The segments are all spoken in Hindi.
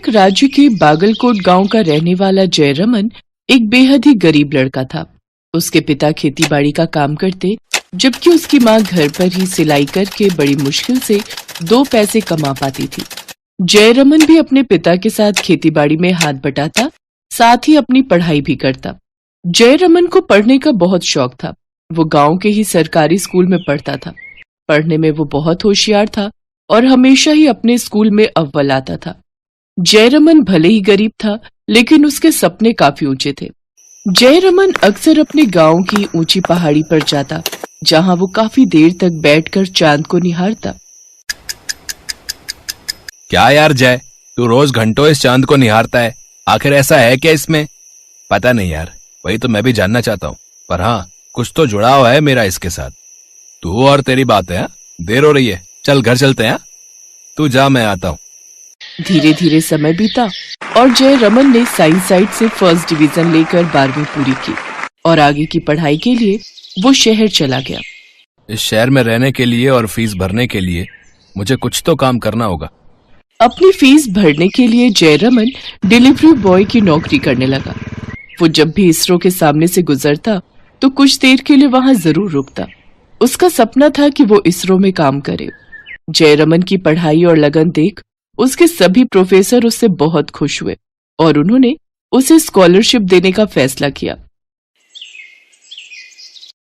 कर्नाटक राज्य के बागलकोट गांव का रहने वाला जयरमन एक बेहद ही गरीब लड़का था। उसके पिता खेतीबाड़ी का काम करते, जबकि उसकी माँ घर पर ही सिलाई करके बड़ी मुश्किल से 2 पैसे कमा पाती थी। जयरमन भी अपने पिता के साथ खेतीबाड़ी में हाथ बटाता, साथ ही अपनी पढ़ाई भी करता। जयरमन को पढ़ने का बहुत शौक था। वो गांव के ही सरकारी स्कूल में पढ़ता था। पढ़ने में वो बहुत होशियार था और हमेशा ही अपने स्कूल में अव्वल आता था। जयरमन भले ही गरीब था, लेकिन उसके सपने काफी ऊंचे थे। जयरमन अक्सर अपने गांव की ऊंची पहाड़ी पर जाता, जहां वो काफी देर तक बैठकर चांद को निहारता। क्या यार जय, तू रोज घंटों इस चांद को निहारता है, आखिर ऐसा है क्या इसमें? पता नहीं यार, वही तो मैं भी जानना चाहता हूँ। पर हाँ, कुछ तो जुड़ाव है मेरा इसके साथ। तू और तेरी बात है। देर हो रही है, चल घर चलते हैं। तू जा, मैं आता हूँ। धीरे धीरे समय बीता और जयरमन ने साइंस साइड से फर्स्ट डिवीजन लेकर 12वीं पूरी की और आगे की पढ़ाई के लिए वो शहर चला गया। इस शहर में रहने के लिए और फीस भरने के लिए मुझे कुछ तो काम करना होगा। अपनी फीस भरने के लिए जयरमन डिलीवरी बॉय की नौकरी करने लगा। वो जब भी इसरो के सामने से गुजरता तो कुछ देर के लिए वहां जरूर रुकता। उसका सपना था कि वो इसरो में काम करे। जयरमन की पढ़ाई और लगन देख उसके सभी प्रोफेसर उससे बहुत खुश हुए और उन्होंने उसे स्कॉलरशिप देने का फैसला किया।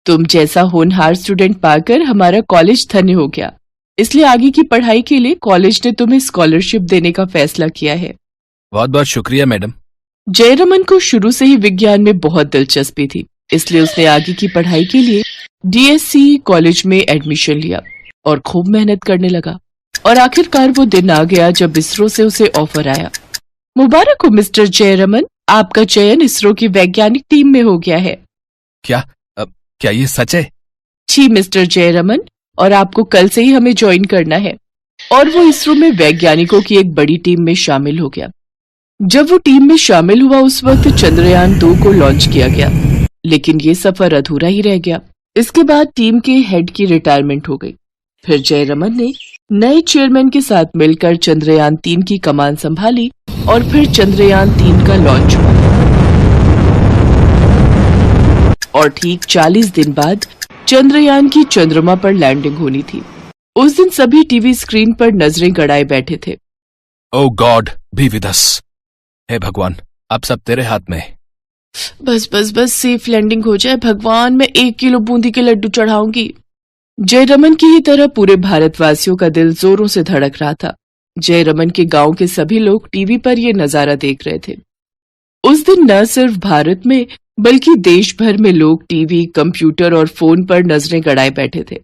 तुम जैसा होनहार स्टूडेंट पाकर हमारा कॉलेज धन्य हो गया, इसलिए आगे की पढ़ाई के लिए कॉलेज ने तुम्हें स्कॉलरशिप देने का फैसला किया है। बहुत बहुत शुक्रिया मैडम। जयरमन को शुरू से ही विज्ञान में बहुत दिलचस्पी थी, इसलिए उसने आगे की पढ़ाई के लिए DSC कॉलेज में एडमिशन लिया और खूब मेहनत करने लगा। और आखिरकार वो दिन आ गया जब इसरो से उसे ऑफर आया। मुबारक हो मिस्टर जयरमन, आपका चयन इसरो की वैज्ञानिक टीम में हो गया है। क्या ये सच है? जी मिस्टर जयरमन, और आपको कल से ही हमें ज्वाइन करना है। और वो इसरो में वैज्ञानिकों की एक बड़ी टीम में शामिल हो गया। जब वो टीम में शामिल हुआ उस वक्त चंद्रयान 2 को लॉन्च किया गया, लेकिन ये सफर अधूरा ही रह गया। इसके बाद टीम के हेड की रिटायरमेंट हो गई। फिर जयरमन ने नए चेयरमैन के साथ मिलकर चंद्रयान 3 की कमान संभाली और फिर चंद्रयान 3 का लॉन्च हुआ। और ठीक 40 दिन बाद चंद्रयान की चंद्रमा पर लैंडिंग होनी थी। उस दिन सभी टीवी स्क्रीन पर नजरें गड़ाए बैठे थे। ओह गॉड, बी विद अस। हे भगवान, अब सब तेरे हाथ में है। बस बस बस सेफ लैंडिंग हो जाए भगवान, मैं 1 किलो बूंदी के लड्डू चढ़ाऊंगी। जयरमन की ही तरह पूरे भारतवासियों का दिल जोरों से धड़क रहा था। जयरमन के गांव के सभी लोग टीवी पर ये नजारा देख रहे थे। उस दिन न सिर्फ भारत में बल्कि देश भर में लोग टीवी, कंप्यूटर और फोन पर नजरें गड़ाए बैठे थे।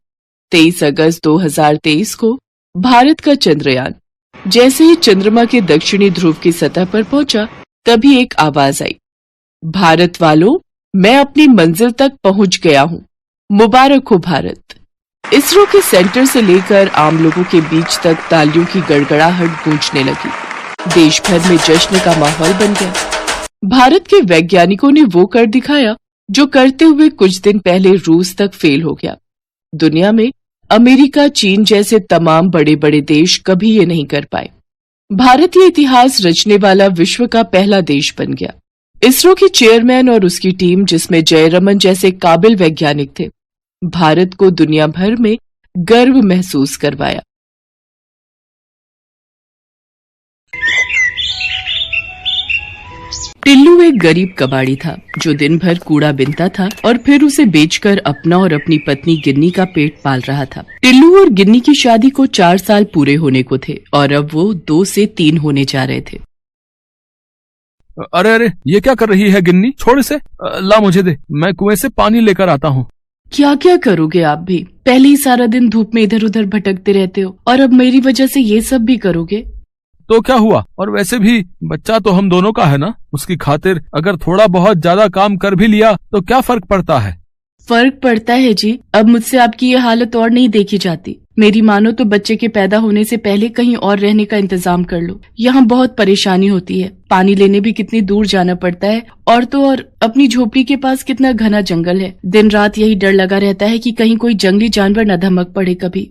23 अगस्त 2023 को भारत का चंद्रयान जैसे ही चंद्रमा के दक्षिणी ध्रुव की सतह पर पहुंचा, तभी एक आवाज आई, भारत वालों, मैं अपनी मंजिल तक पहुंच गया हूं, मुबारक हो भारत। इसरो के सेंटर से लेकर आम लोगों के बीच तक तालियों की गड़गड़ाहट गूंजने लगी। देश भर में जश्न का माहौल बन गया। भारत के वैज्ञानिकों ने वो कर दिखाया जो करते हुए कुछ दिन पहले रूस तक फेल हो गया। दुनिया में अमेरिका, चीन जैसे तमाम बड़े बड़े देश कभी ये नहीं कर पाए। भारतीय इतिहास रचने वाला विश्व का पहला देश बन गया। इसरो के चेयरमैन और उसकी टीम, जिसमें जयरमन जैसे काबिल वैज्ञानिक थे, भारत को दुनिया भर में गर्व महसूस करवाया। टिल्लू एक गरीब कबाड़ी था जो दिन भर कूड़ा बीनता था और फिर उसे बेचकर अपना और अपनी पत्नी गिन्नी का पेट पाल रहा था। टिल्लू और गिन्नी की शादी को 4 साल पूरे होने को थे और अब वो 2 से 3 होने जा रहे थे। अरे अरे, ये क्या कर रही है गिन्नी? छोड़ इसे, ला मुझे दे, मैं कुएं से पानी लेकर आता हूँ। क्या क्या करोगे आप भी? पहले ही सारा दिन धूप में इधर उधर भटकते रहते हो और अब मेरी वजह से ये सब भी करोगे? तो क्या हुआ? और वैसे भी बच्चा तो हम दोनों का है ना, उसकी खातिर अगर थोड़ा बहुत ज्यादा काम कर भी लिया तो क्या फर्क पड़ता है? फर्क पड़ता है जी। अब मुझसे आपकी ये हालत और नहीं देखी जाती। मेरी मानो तो बच्चे के पैदा होने से पहले कहीं और रहने का इंतजाम कर लो। यहाँ बहुत परेशानी होती है, पानी लेने भी कितनी दूर जाना पड़ता है, और तो और अपनी झोपड़ी के पास कितना घना जंगल है। दिन रात यही डर लगा रहता है कि कहीं कोई जंगली जानवर न धमक पड़े कभी।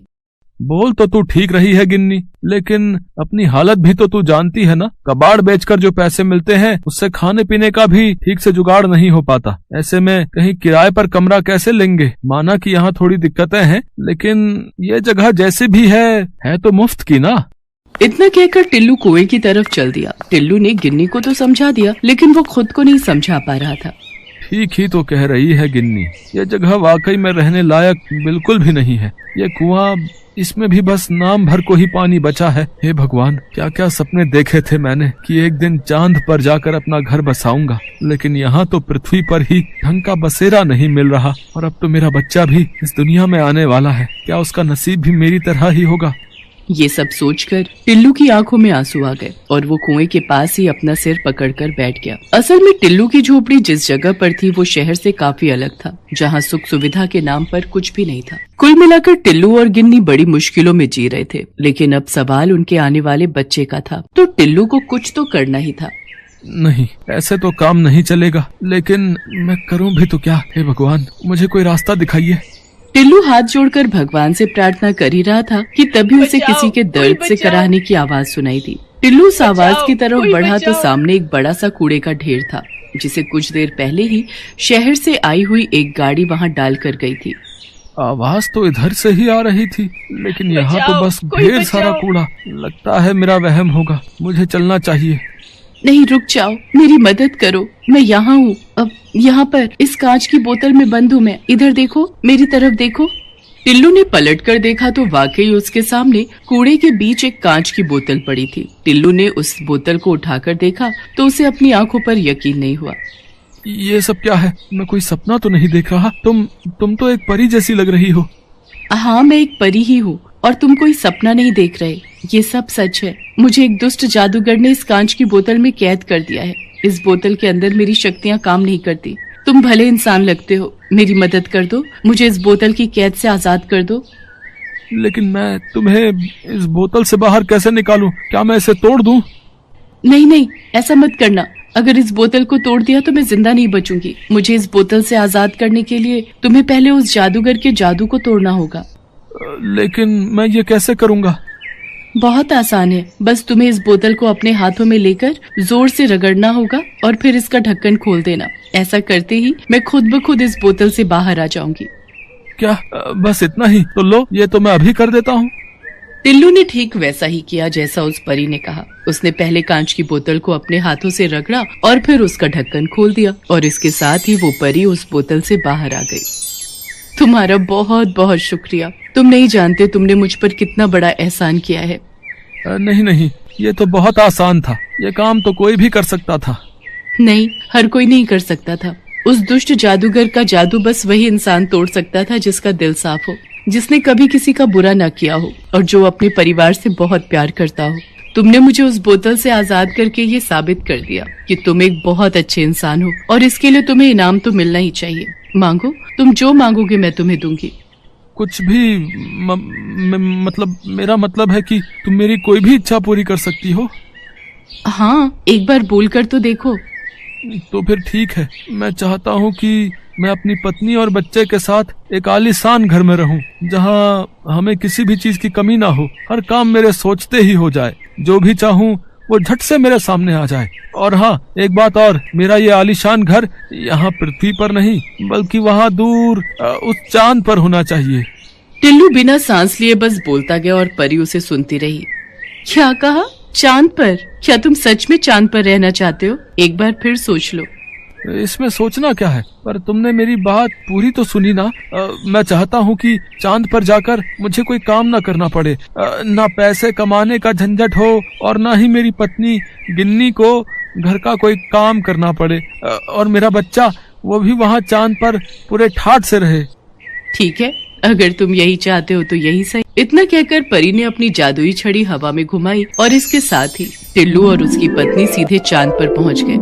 बोल तो तू ठीक रही है गिन्नी, लेकिन अपनी हालत भी तो तू जानती है ना। कबाड़ बेचकर जो पैसे मिलते हैं उससे खाने पीने का भी ठीक से जुगाड़ नहीं हो पाता। ऐसे में कहीं किराए पर कमरा कैसे लेंगे। माना कि यहाँ थोड़ी दिक्कतें हैं, लेकिन ये जगह जैसी भी है तो मुफ्त की ना। इतना कहकर टिल्लू कुएं की तरफ चल दिया। टिल्लू ने गिन्नी को तो समझा दिया, लेकिन वो खुद को नहीं समझा पा रहा था। ठीक ही तो कह रही है गिन्नी, ये जगह वाकई में रहने लायक बिल्कुल भी नहीं है। ये कुआं, इसमें भी बस नाम भर को ही पानी बचा है। हे भगवान, क्या क्या सपने देखे थे मैंने कि एक दिन चांद पर जाकर अपना घर बसाऊंगा, लेकिन यहाँ तो पृथ्वी पर ही ढंग का बसेरा नहीं मिल रहा। और अब तो मेरा बच्चा भी इस दुनिया में आने वाला है, क्या उसका नसीब भी मेरी तरह ही होगा। ये सब सोचकर टिल्लू की आंखों में आंसू आ गए और वो कुएं के पास ही अपना सिर पकड़कर बैठ गया। असल में टिल्लू की झोपड़ी जिस जगह पर थी वो शहर से काफी अलग था, जहाँ सुख सुविधा के नाम पर कुछ भी नहीं था। कुल मिलाकर टिल्लू और गिन्नी बड़ी मुश्किलों में जी रहे थे, लेकिन अब सवाल उनके आने वाले बच्चे का था, तो टिल्लू को कुछ तो करना ही था। नहीं, ऐसे तो काम नहीं चलेगा, लेकिन मैं करूं भी तो क्या। हे भगवान, मुझे कोई रास्ता दिखाइए। टिल्लू हाथ जोड़कर भगवान से प्रार्थना कर ही रहा था कि तभी उसे किसी के दर्द से कराहने की आवाज सुनाई दी। टिल्लू उस आवाज की तरफ बढ़ा तो सामने एक बड़ा सा कूड़े का ढेर था, जिसे कुछ देर पहले ही शहर से आई हुई एक गाड़ी वहां डाल कर गई थी। आवाज तो इधर से ही आ रही थी, लेकिन यहाँ तो बस ढेर सारा कूड़ा। लगता है मेरा वहम होगा, मुझे चलना चाहिए। नहीं, रुक जाओ, मेरी मदद करो, मैं यहाँ हूँ। अब यहाँ पर इस कांच की बोतल में बंद हूँ मैं। इधर देखो, मेरी तरफ देखो। टिल्लू ने पलटकर देखा तो वाकई उसके सामने कूड़े के बीच एक कांच की बोतल पड़ी थी। टिल्लू ने उस बोतल को उठाकर देखा तो उसे अपनी आंखों पर यकीन नहीं हुआ। ये सब क्या है? मैं कोई सपना तो नहीं देख रहा? तुम तो एक परी जैसी लग रही हो। हाँ, मैं एक परी ही हूँ और तुम कोई सपना नहीं देख रहे। ये सब सच है। मुझे एक दुष्ट जादूगर ने इस कांच की बोतल में कैद कर दिया है। इस बोतल के अंदर मेरी शक्तियाँ काम नहीं करती। तुम भले इंसान लगते हो, मेरी मदद कर दो, मुझे इस बोतल की कैद से आजाद कर दो। लेकिन मैं तुम्हें इस बोतल से बाहर कैसे निकालूं? क्या मैं इसे तोड़ दूं? नहीं नहीं, ऐसा मत करना। अगर इस बोतल को तोड़ दिया तो मैं जिंदा नहीं बचूंगी। मुझे इस बोतल से आजाद करने के लिए तुम्हें पहले उस जादूगर के जादू को तोड़ना होगा। लेकिन मैं ये कैसे करूंगा? बहुत आसान है। बस तुम्हें इस बोतल को अपने हाथों में लेकर जोर से रगड़ना होगा और फिर इसका ढक्कन खोल देना। ऐसा करते ही मैं खुद ब खुद इस बोतल से बाहर आ जाऊंगी। क्या बस इतना ही? तो लो, ये तो मैं अभी कर देता हूँ। टिल्लू ने ठीक वैसा ही किया जैसा उस परी ने कहा। उसने पहले कांच की बोतल को अपने हाथों से रगड़ा और फिर उसका ढक्कन खोल दिया और इसके साथ ही वो परी उस बोतल से बाहर आ गई। तुम्हारा बहुत बहुत शुक्रिया। तुम नहीं जानते तुमने मुझ पर कितना बड़ा एहसान किया है। नहीं नहीं, ये तो बहुत आसान था। ये काम तो कोई भी कर सकता था। नहीं, हर कोई नहीं कर सकता था। उस दुष्ट जादूगर का जादू बस वही इंसान तोड़ सकता था जिसका दिल साफ हो, जिसने कभी किसी का बुरा न किया हो और जो अपने परिवार से बहुत प्यार करता हो। तुमने मुझे उस बोतल से आजाद करके ये साबित कर दिया कि तुम एक बहुत अच्छे इंसान हो और इसके लिए तुम्हें इनाम तो मिलना ही चाहिए। मांगो, तुम जो मांगोगे मैं तुम्हें दूंगी। कुछ भी मतलब मेरा मतलब है कि तुम मेरी कोई भी इच्छा पूरी कर सकती हो। हाँ, एक बार बोल कर तो देखो। तो फिर ठीक है। मैं चाहता हूँ कि मैं अपनी पत्नी और बच्चे के साथ एक आलीशान घर में रहूं, जहाँ हमें किसी भी चीज की कमी ना हो। हर काम मेरे सोचते ही हो जाए, जो भी चाहूँ वो झट से मेरे सामने आ जाए। और हाँ, एक बात और, मेरा ये आलीशान घर यहाँ पृथ्वी पर नहीं बल्कि वहाँ दूर उस चांद पर होना चाहिए। टिल्लू बिना सांस लिए बस बोलता गया और परी उसे सुनती रही। क्या कहा? चांद पर? क्या तुम सच में चांद पर रहना चाहते हो? एक बार फिर सोच लो। इसमें सोचना क्या है? पर तुमने मेरी बात पूरी तो सुनी ना। मैं चाहता हूँ कि चांद पर जाकर मुझे कोई काम ना करना पड़े, ना पैसे कमाने का झंझट हो और ना ही मेरी पत्नी गिन्नी को घर का कोई काम करना पड़े, और मेरा बच्चा वो भी वहाँ चांद पर पूरे ठाठ से रहे। ठीक है, अगर तुम यही चाहते हो तो यही सही। इतना कहकर परी ने अपनी जादुई छड़ी हवा में घुमाई और इसके साथ ही टिल्लू और उसकी पत्नी सीधे चांद पर पहुँच गए।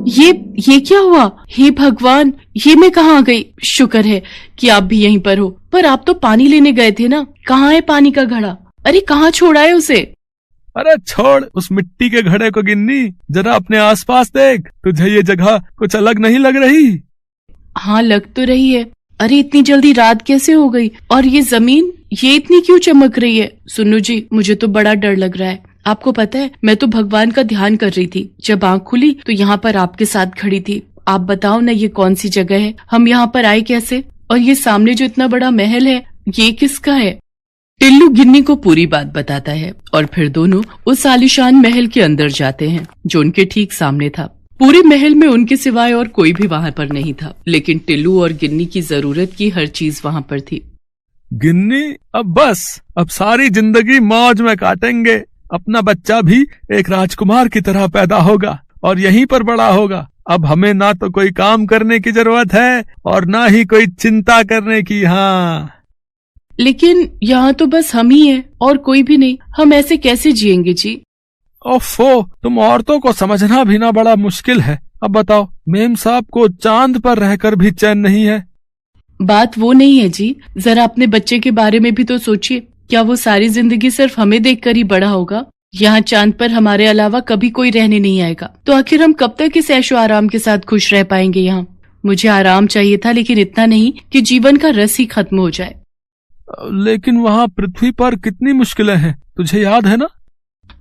ये क्या हुआ? हे भगवान, ये मैं कहाँ आ गई? शुक्र है कि आप भी यहीं पर हो। पर आप तो पानी लेने गए थे ना? कहाँ है पानी का घड़ा? अरे कहाँ छोड़ा है उसे? अरे छोड़ उस मिट्टी के घड़े को गिन्नी, जरा अपने आसपास देख। तुझे ये जगह कुछ अलग नहीं लग रही? हाँ, लग तो रही है, अरे इतनी जल्दी रात कैसे हो गई? और ये जमीन ये इतनी क्यों चमक रही है? सुनो जी, मुझे तो बड़ा डर लग रहा है। आपको पता है, मैं तो भगवान का ध्यान कर रही थी। जब आंख खुली तो यहाँ पर आपके साथ खड़ी थी। आप बताओ ना, ये कौन सी जगह है? हम यहाँ पर आए कैसे? और ये सामने जो इतना बड़ा महल है, ये किसका है? टिल्लू गिन्नी को पूरी बात बताता है और फिर दोनों उस आलीशान महल के अंदर जाते हैं जो उनके ठीक सामने था। पूरे महल में उनके सिवाय और कोई भी वहाँ पर नहीं था, लेकिन टिल्लू और गिन्नी की जरूरत की हर चीज वहाँ पर थी। गिन्नी, अब सारी जिंदगी मौज में काटेंगे। अपना बच्चा भी एक राजकुमार की तरह पैदा होगा और यहीं पर बड़ा होगा। अब हमें ना तो कोई काम करने की जरूरत है और ना ही कोई चिंता करने की। हाँ, लेकिन यहाँ तो बस हम ही हैं और कोई भी नहीं। हम ऐसे कैसे जिएंगे जी? ओफो, तुम औरतों को समझना भी ना बड़ा मुश्किल है। अब बताओ, मेम साहब को चांद पर रहकर भी चैन नहीं है। बात वो नहीं है जी, जरा अपने बच्चे के बारे में भी तो सोचिए। क्या वो सारी जिंदगी सिर्फ हमें देखकर ही बड़ा होगा? यहाँ चांद पर हमारे अलावा कभी कोई रहने नहीं आएगा, तो आखिर हम कब तक इस ऐशो आराम के साथ खुश रह पाएंगे यहाँ? मुझे आराम चाहिए था, लेकिन इतना नहीं कि जीवन का रस ही खत्म हो जाए। लेकिन वहाँ पृथ्वी पर कितनी मुश्किलें हैं, तुझे याद है ना?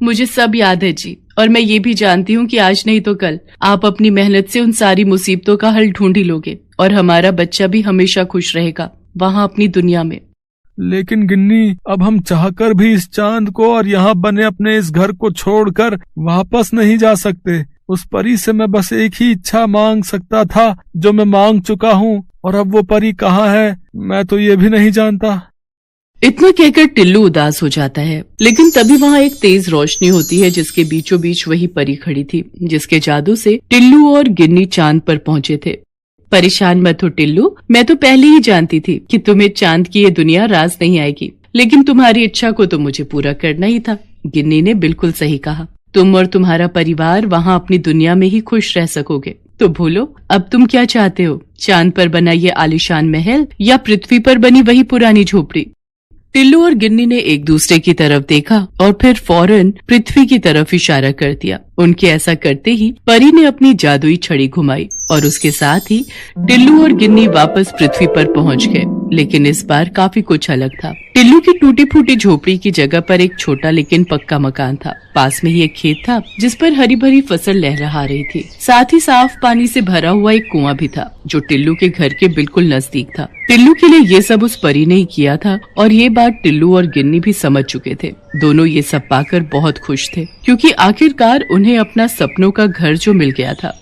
मुझे सब याद है जी, और मैं ये भी जानती हूँ कि आज नहीं तो कल आप अपनी मेहनत से उन सारी मुसीबतों का हल ढूंढ ही लोगे और हमारा बच्चा भी हमेशा खुश रहेगा वहाँ अपनी दुनिया में। लेकिन गिन्नी, अब हम चाहकर भी इस चांद को और यहाँ बने अपने इस घर को छोड़कर वापस नहीं जा सकते। उस परी से मैं बस एक ही इच्छा मांग सकता था जो मैं मांग चुका हूँ, और अब वो परी कहाँ है मैं तो ये भी नहीं जानता। इतना कहकर टिल्लू उदास हो जाता है, लेकिन तभी वहाँ एक तेज रोशनी होती है जिसके बीचों बीच वही परी खड़ी थी जिसके जादू से टिल्लू और गिन्नी चांद पर पहुँचे थे। परेशान मत हो टिल्लू, मैं तो पहले ही जानती थी कि तुम्हें चांद की ये दुनिया रास नहीं आएगी, लेकिन तुम्हारी इच्छा को तो मुझे पूरा करना ही था। गिन्नी ने बिल्कुल सही कहा, तुम और तुम्हारा परिवार वहाँ अपनी दुनिया में ही खुश रह सकोगे। तो बोलो, अब तुम क्या चाहते हो? चांद पर बना ये आलीशान महल या पृथ्वी पर बनी वही पुरानी झोपड़ी? टिल्लू और गिन्नी ने एक दूसरे की तरफ देखा और फिर फौरन पृथ्वी की तरफ इशारा कर दिया। उनके ऐसा करते ही परी ने अपनी जादुई छड़ी घुमाई और उसके साथ ही टिल्लू और गिन्नी वापस पृथ्वी पर पहुंच गए। लेकिन इस बार काफी कुछ अलग था। टिल्लू की टूटी फूटी झोपड़ी की जगह पर एक छोटा लेकिन पक्का मकान था। पास में ही एक खेत था जिस पर हरी भरी फसल लहरा रही थी। साथ ही साफ पानी से भरा हुआ एक कुआं भी था जो टिल्लू के घर के बिल्कुल नजदीक था। टिल्लू के लिए ये सब उस परी ने ही किया था और ये बात टिल्लू और गिन्नी भी समझ चुके थे। दोनों ये सब पाकर बहुत खुश थे क्योंकि आखिरकार उन्हें अपना सपनों का घर जो मिल गया था।